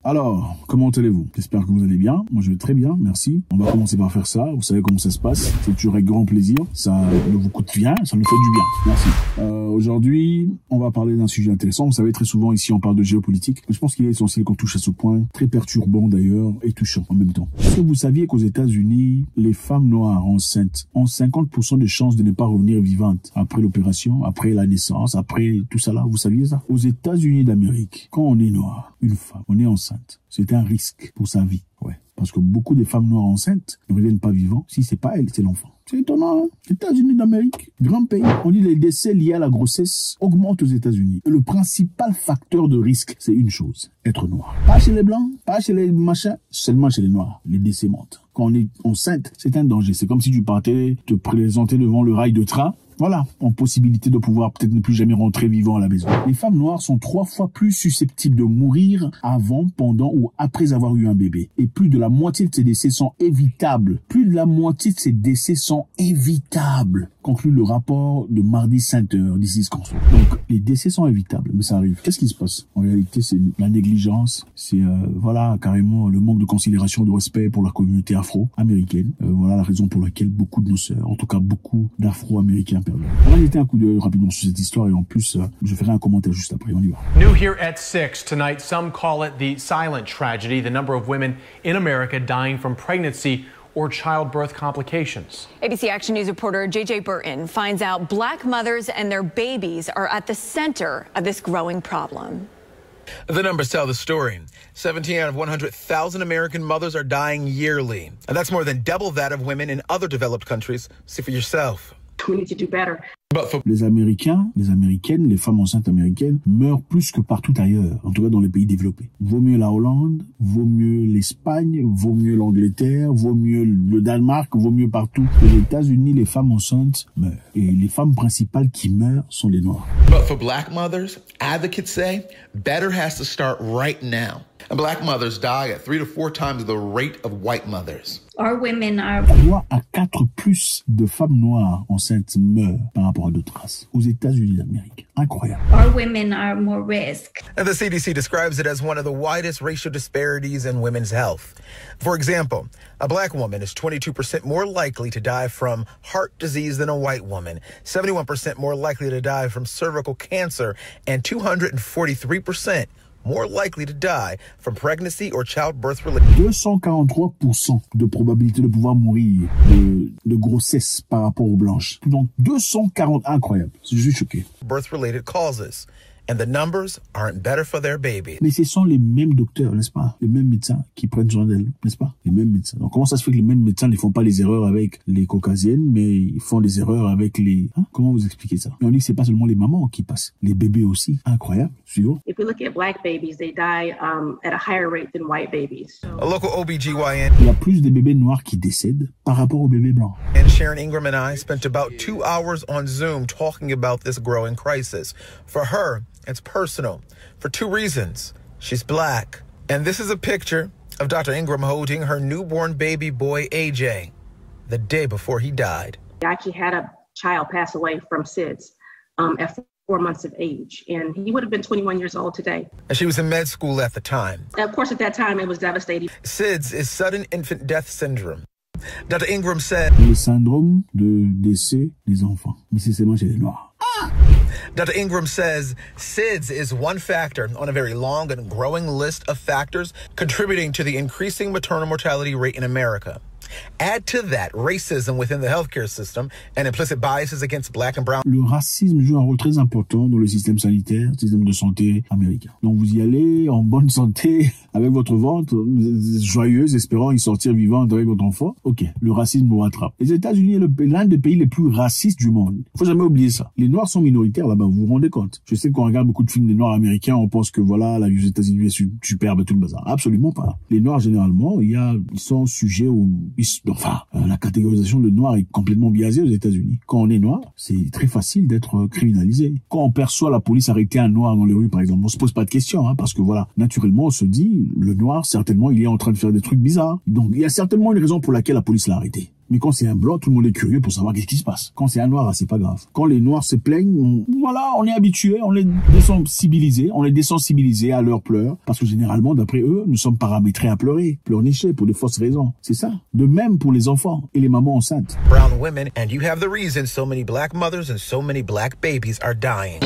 Alors, comment allez-vous? J'espère que vous allez bien. Moi, je vais très bien, merci. On va commencer par faire ça. Vous savez comment ça se passe. C'est toujours avec grand plaisir. Ça ne vous coûte rien, ça nous fait du bien. Merci. Aujourd'hui, on va parler d'un sujet intéressant. Vous savez, très souvent, ici, on parle de géopolitique. Je pense qu'il est essentiel qu'on touche à ce point, très perturbant d'ailleurs, et touchant en même temps. Est-ce que vous saviez qu'aux États-Unis, les femmes noires enceintes ont 50% de chances de ne pas revenir vivantes après l'opération, après la naissance, après tout ça là? Vous saviez ça? Aux États-Unis d'Amérique, quand on est noir, une femme, on est enceinte, c'est un risque pour sa vie. Ouais. Parce que beaucoup de femmes noires enceintes ne reviennent pas vivants. Si c'est pas elle, c'est l'enfant. C'est étonnant, hein? États-Unis d'Amérique, grand pays. On dit les décès liés à la grossesse augmentent aux États-Unis. Le principal facteur de risque, c'est une chose, être noir. Pas chez les blancs, pas chez les machins, seulement chez les noirs. Les décès montent. Quand on est enceinte, c'est un danger. C'est comme si tu partais te présenter devant le rail de train. Voilà, en possibilité de pouvoir peut-être ne plus jamais rentrer vivant à la maison. Les femmes noires sont 3 fois plus susceptibles de mourir avant, pendant ou après avoir eu un bébé. Et plus de la moitié de ces décès sont évitables. Plus de la moitié de ces décès sont évitables, conclut le rapport de mardi 5h d'Isis Console. Donc, les décès sont évitables, mais ça arrive. Qu'est-ce qui se passe? En réalité, c'est la négligence, c'est voilà, carrément le manque de considération, de respect pour la communauté afro-américaine. Voilà la raison pour laquelle beaucoup de nos sœurs, en tout cas beaucoup d'afro-américains, on va jeter un coup d'œil rapidement sur cette histoire et en plus, je ferai un commentaire juste après. On y va. New here at 6 tonight, some call it the silent tragedy, the number of women in America dying from pregnancy or childbirth complications. ABC Action News reporter J.J. Burton finds out Black mothers and their babies are at the center of this growing problem. The numbers tell the story. 17 out of 100,000 American mothers are dying yearly. And that's more than double that of women in other developed countries. See for yourself. We need to do better. Les Américains, les Américaines, les femmes enceintes américaines meurent plus que partout ailleurs, en tout cas dans les pays développés. Vaut mieux la Hollande, vaut mieux l'Espagne, vaut mieux l'Angleterre, vaut mieux le Danemark, vaut mieux partout. Aux États-Unis, les femmes enceintes meurent. Et les femmes principales qui meurent sont les Noirs. But for Black mothers, advocates say better has to start right now. And Black mothers die at 3 to 4 times the rate of white mothers. Our women are 3 à 4 plus de femmes noires enceintes meurent par rapport à d'autres races aux États-Unis d'Amérique. Incroyable. Our women are more risk. And the CDC describes it as one of the widest racial disparities in women's health. For example, a Black woman is 22% more likely to die from heart disease than a white woman, 71% more likely to die from cervical cancer, and 243% more likely to die from pregnancy or childbirth related. 243% de probabilité de pouvoir mourir de grossesse par rapport aux blanches. Donc 240, incroyable. Je suis choqué. Birth related causes. And the numbers aren't better for their baby. Mais ce sont les mêmes docteurs, n'est-ce pas? Les mêmes médecins qui prennent soin d'elles, n'est-ce pas? Les mêmes médecins. Donc comment ça se fait que les mêmes médecins ne font pas les erreurs avec les caucasiennes, mais ils font les erreurs avec les... Hein? Comment vous expliquez ça? Et on dit que c'est pas seulement les mamans qui passent, les bébés aussi. Incroyable. Suivant. If we look at Black babies, they die at a higher rate than white babies. So. A local OBGYN. Il y a plus de bébés noirs qui décèdent par rapport aux bébés blancs. And Sharon Ingram and I spent about 2 hours on Zoom talking about this growing crisis. For her, it's personal for 2 reasons. She's Black. And this is a picture of Dr. Ingram holding her newborn baby boy, AJ, the day before he died. I actually had a child pass away from SIDS at 4 months of age, and he would have been 21 years old today. And she was in med school at the time. And of course, at that time, it was devastating. SIDS is sudden infant death syndrome. Dr. Ingram said, Le syndrome de décès des enfants. Mais c'est seulement chez les Noirs. Dr. Ingram says SIDS is one factor on a very long and growing list of factors contributing to the increasing maternal mortality rate in America. Add to that racism within the healthcare system and implicit biases against Black and brown. Le racisme joue un rôle très important dans le système sanitaire, système de santé américain. Donc vous y allez en bonne santé avec votre ventre, joyeuse, espérant y sortir vivante avec votre enfant. Ok, le racisme vous rattrape. Les États-Unis est l'un des pays les plus racistes du monde. Faut jamais oublier ça. Les Noirs sont minoritaires là-bas, vous vous rendez compte? Je sais qu'on regarde beaucoup de films des Noirs américains, on pense que voilà, la vie aux États-Unis est superbe et tout le bazar. Absolument pas. Les Noirs généralement, ils sont sujets au la catégorisation de noir est complètement biaisée aux États-Unis. Quand on est noir, c'est très facile d'être criminalisé. Quand on perçoit la police arrêter un noir dans les rues, par exemple, on se pose pas de questions, parce que voilà, naturellement, on se dit, le noir, certainement, il est en train de faire des trucs bizarres. Donc, il y a certainement une raison pour laquelle la police l'a arrêté. Mais quand c'est un blanc, tout le monde est curieux pour savoir qu'est-ce qui se passe. Quand c'est un noir, c'est pas grave. Quand les noirs se plaignent, voilà, on est habitué, on est désensibilisé à leurs pleurs, parce que généralement, d'après eux, nous sommes paramétrés à pleurer, pleurnicher pour de fausses raisons. C'est ça. De même pour les enfants et les mamans enceintes. Brown women, and you have the reason so many black mothers and so many black babies are dying.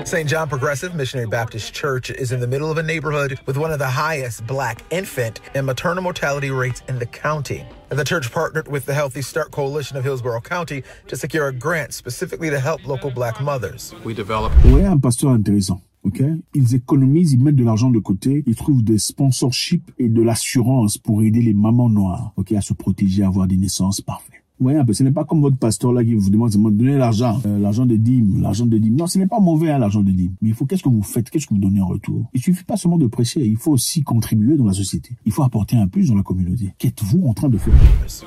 St. John Progressive Missionary Baptist Church is in the middle of a neighborhood with one of the highest black infant and maternal mortality rates in the county. The church partnered with the Healthy Start Coalition of Hillsborough County to secure a grant specifically to help local black mothers. We developed. Ouais, un pasteur intéressant. Ok, ils économisent, ils mettent de l'argent de côté, ils trouvent des sponsorships et de l'assurance pour aider les mamans noires, ok, à se protéger, à avoir des naissances parfaites. Ouais, un peu. Ce n'est pas comme votre pasteur là qui vous demande de donner l'argent, l'argent des dîmes. Non, ce n'est pas mauvais, hein, l'argent des dîmes. Mais il faut, qu'est-ce que vous faites, qu'est-ce que vous donnez en retour? Il suffit pas seulement de prêcher, il faut aussi contribuer dans la société. Il faut apporter un plus dans la communauté. Qu'êtes-vous en train de faire?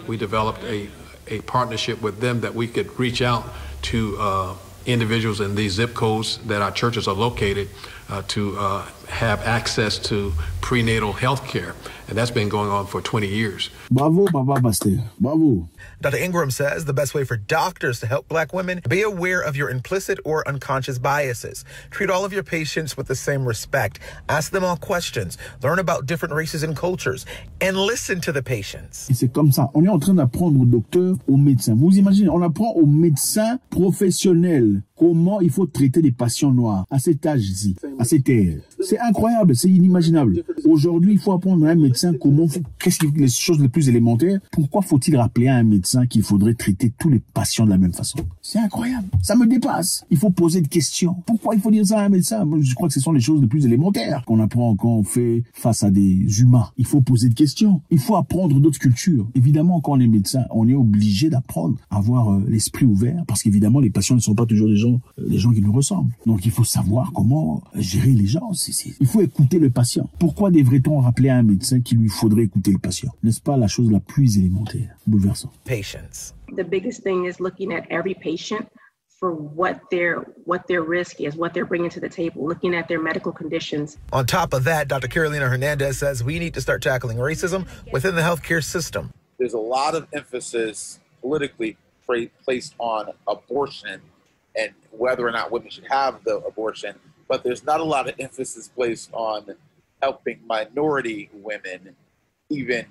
We developed a partnership with them that we could reach out to individuals in these zip codes that our churches are located to have access to prenatal health care. And that's been going on for 20 years. Bravo, Papa Pasteur. Bravo. Dr. Ingram says the best way for doctors to help black women, be aware of your implicit or unconscious biases. Treat all of your patients with the same respect. Ask them all questions. Learn about different races and cultures. And listen to the patients. Et c'est comme ça. On est en train d'apprendre aux docteurs, aux médecins. Vous imaginez, on apprend aux médecins professionnels comment il faut traiter les patients noirs à cet âge-ci, à cette ère. C'est incroyable, c'est inimaginable. Aujourd'hui, il faut apprendre à un médecin comment, les choses les plus élémentaires. Pourquoi faut-il rappeler à un médecin qu'il faudrait traiter tous les patients de la même façon? C'est incroyable. Ça me dépasse. Il faut poser des questions. Pourquoi il faut dire ça à un médecin? Moi, je crois que ce sont les choses les plus élémentaires qu'on apprend quand on fait face à des humains. Il faut poser des questions. Il faut apprendre d'autres cultures. Évidemment, quand on est médecin, on est obligé d'apprendre, à avoir l'esprit ouvert, parce qu'évidemment, les patients ne sont pas toujours des gens qui nous ressemblent. Donc, il faut savoir comment gérer les gens. Il faut écouter le patient. Pourquoi devrait-on rappeler à un médecin qu'il lui faudrait écouter le patient? N'est-ce pas la chose la plus élémentaire, bouleversante? Patience. The biggest thing is looking at every patient for what their risk is, what they're bringing to the table, looking at their medical conditions. On top of that, Dr. Carolina Hernandez says we need to start tackling racism within the healthcare system. There's a lot of emphasis politically placed on abortion and whether or not women should have the abortion, but there's not a lot of emphasis placed on helping minority women even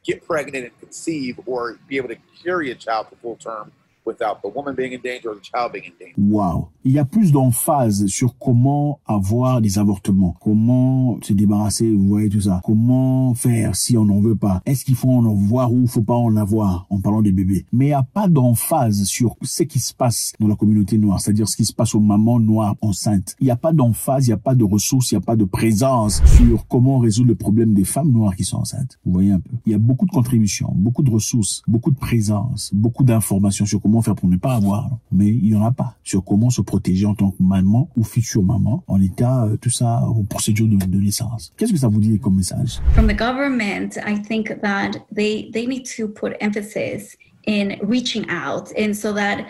get pregnant and conceive or be able to carry a child to full term without the woman being in danger or the child being in danger. Wow. Il y a plus d'emphase sur comment avoir des avortements, comment se débarrasser, vous voyez tout ça, comment faire si on n'en veut pas. Est-ce qu'il faut en avoir ou faut pas en avoir en parlant des bébés. Mais il n'y a pas d'emphase sur ce qui se passe dans la communauté noire, c'est-à-dire ce qui se passe aux mamans noires enceintes. Il n'y a pas d'emphase, il n'y a pas de ressources, il n'y a pas de présence sur comment résoudre le problème des femmes noires qui sont enceintes. Vous voyez un peu. Il y a beaucoup de contributions, beaucoup de ressources, beaucoup de présence, beaucoup d'informations sur comment faire pour ne pas avoir, mais il n'y en a pas sur comment se protéger en tant que maman ou future maman en état, tout ça, en procédure de naissance. Qu'est-ce que ça vous dit comme message? From the government, I think that they need to put emphasis in reaching out and so that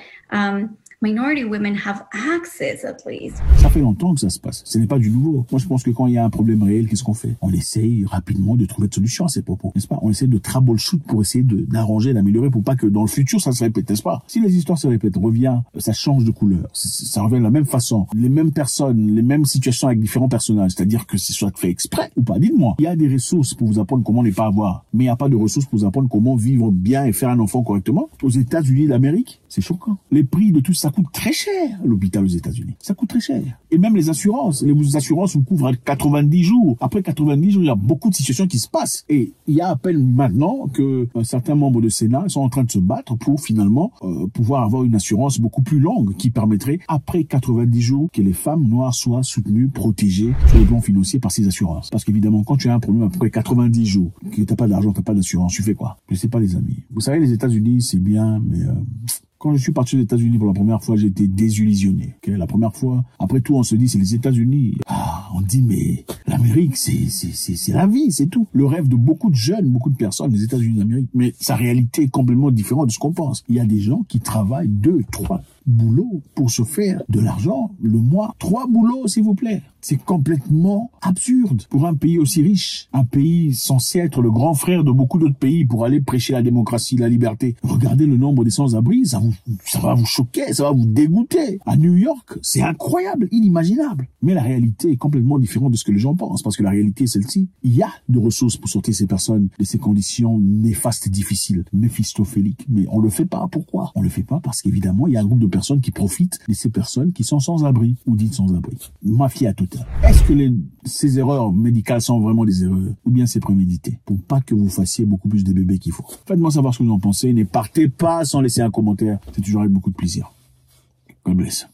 minority women have access at least. Ça fait longtemps que ça se passe. Ce n'est pas du nouveau. Moi, je pense que quand il y a un problème réel, qu'est-ce qu'on fait? On essaye rapidement de trouver de solutions à ces propos, n'est-ce pas? On essaie de troubleshoot pour essayer d'arranger, d'améliorer pour pas que dans le futur, ça se répète, n'est-ce pas? Si les histoires se répètent, revient, ça change de couleur. Ça revient de la même façon. Les mêmes personnes, les mêmes situations avec différents personnages. C'est-à-dire que c'est soit fait exprès ou pas. Dites-moi. Il y a des ressources pour vous apprendre comment ne pas avoir. Mais il n'y a pas de ressources pour vous apprendre comment vivre bien et faire un enfant correctement. Aux États-Unis d'Amérique, c'est choquant. Les prix de tout ça coûte très cher, l'hôpital aux États-Unis. Ça coûte très cher. Et même les assurances vous couvrent à 90 jours. Après 90 jours, il y a beaucoup de situations qui se passent. Et il y a à peine maintenant que certains membres de Sénat sont en train de se battre pour finalement pouvoir avoir une assurance beaucoup plus longue qui permettrait, après 90 jours, que les femmes noires soient soutenues, protégées sur le plan financier par ces assurances. Parce qu'évidemment, quand tu as un problème après 90 jours, que t'as pas d'argent, t'as pas d'assurance, tu fais quoi? Je sais pas, les amis. Vous savez, les États-Unis, c'est bien, mais quand je suis parti aux États-Unis pour la première fois, j'ai été désillusionné. Okay? La première fois, après tout, on se dit, c'est les États-Unis. On dit, mais l'Amérique, c'est la vie, c'est tout. Le rêve de beaucoup de jeunes, beaucoup de personnes, les États-Unis d'Amérique. Mais sa réalité est complètement différente de ce qu'on pense. Il y a des gens qui travaillent 2, 3, boulots pour se faire de l'argent le mois. 3 boulots, s'il vous plaît. C'est complètement absurde pour un pays aussi riche, un pays censé être le grand frère de beaucoup d'autres pays pour aller prêcher la démocratie, la liberté. Regardez le nombre des sans-abri, ça va vous choquer, ça va vous dégoûter. À New York, c'est incroyable, inimaginable. Mais la réalité est complètement différente de ce que les gens pensent, parce que la réalité est celle-ci. Il y a de ressources pour sortir ces personnes de ces conditions néfastes et difficiles, méphistophéliques. Mais on le fait pas. Pourquoi? On le fait pas parce qu'évidemment, il y a un groupe de personnes qui profitent de ces personnes qui sont sans-abri ou dites sans-abri. Mafia totale. Est-ce que ces erreurs médicales sont vraiment des erreurs ou bien c'est prémédité pour pas que vous fassiez beaucoup plus de bébés qu'il faut? Faites-moi savoir ce que vous en pensez. Ne partez pas sans laisser un commentaire. C'est toujours avec beaucoup de plaisir. God bless.